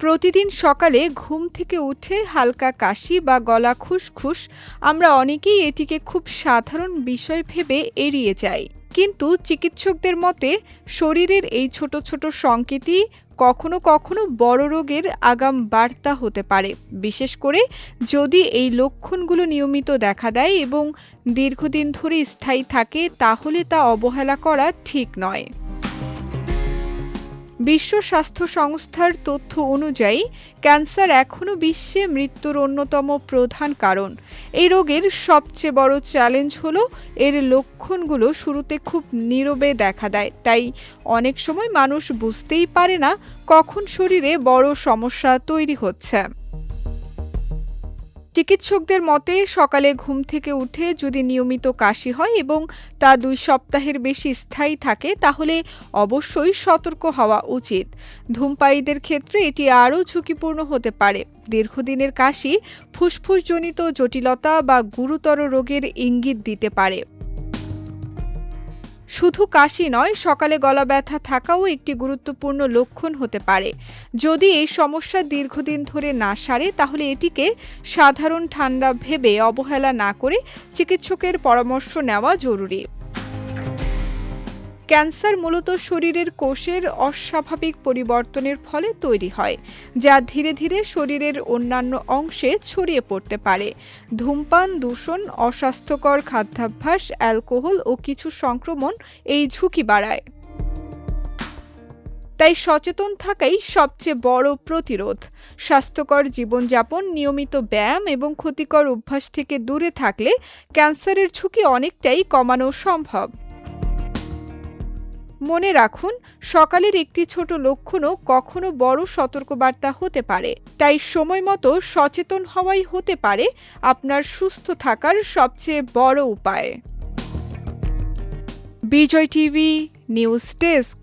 প্রতিদিন সকালে ঘুম থেকে উঠে হালকা কাশি বা গলা খুসখুস আমরা অনেকেই এটিকে খুব সাধারণ বিষয় ভেবে এড়িয়ে যাই। কিন্তু চিকিৎসকদের মতে শরীরের এই ছোট ছোট সংকেতই কখনো কখনো বড় রোগের আগাম বার্তা হতে পারে, বিশেষ করে যদি এই লক্ষণগুলো নিয়মিত দেখা দেয় এবং দীর্ঘদিন ধরে স্থায়ী থাকে, তাহলে তা অবহেলা করা ঠিক নয়। বিশ্ব স্বাস্থ্য সংস্থার তথ্য অনুযায়ী ক্যান্সার এখনও বিশ্বে মৃত্যুর অন্যতম প্রধান কারণ। এই রোগের সবচেয়ে বড় চ্যালেঞ্জ হলো এর লক্ষণগুলো শুরুতে খুব নীরবে দেখা দেয়, তাই অনেক সময় মানুষ বুঝতেই পারে না কখন শরীরে বড় সমস্যা তৈরি হচ্ছে। চিকিৎসকদের মতে সকালে ঘুম থেকে উঠে যদি নিয়মিত কাশি হয় এবং তা 2 সপ্তাহের বেশি স্থায়ী থাকে, তাহলে অবশ্যই সতর্ক হওয়া উচিত। ধূমপায়ীদের ক্ষেত্রে এটি আরও ঝুঁকিপূর্ণ হতে পারে। দীর্ঘদিনের কাশি ফুসফুসজনিত জটিলতা বা গুরুতর রোগের ইঙ্গিত দিতে পারে। শুধু কাশি নয়, সকালে গলা ব্যথা থাকাও একটি গুরুত্বপূর্ণ লক্ষণ হতে পারে। যদি এই সমস্যা দীর্ঘদিন ধরে না সারে, তাহলে এটিকে সাধারণ ঠান্ডা ভেবে অবহেলা না করে চিকিৎসকের পরামর্শ নেওয়া জরুরি। ক্যান্সার মূলত শরীরের কোষের অস্বাভাবিক পরিবর্তনের ফলে তৈরি হয়, যা ধীরে ধীরে শরীরের অন্যান্য অংশে ছড়িয়ে পড়তে পারে। ধূমপান, দূষণ, অস্বাস্থ্যকর খাদ্যাভ্যাস, অ্যালকোহল ও কিছু সংক্রমণ এই ঝুঁকি বাড়ায়। তাই সচেতন থাকাই সবচেয়ে বড় প্রতিরোধ। স্বাস্থ্যকর জীবনযাপন, নিয়মিত ব্যায়াম এবং ক্ষতিকর অভ্যাস থেকে দূরে থাকলে ক্যান্সারের ঝুঁকি অনেকটাই কমানো সম্ভব। মনে রাখুন, সকালের একটি ছোট লক্ষণও কখনো বড় সতর্কবার্তা হতে পারে। তাই সময়মতো সচেতন হওয়াই হতে পারে আপনার সুস্থ থাকার সবচেয়ে বড় উপায়। বিজয় টিভি নিউজ ডেস্ক।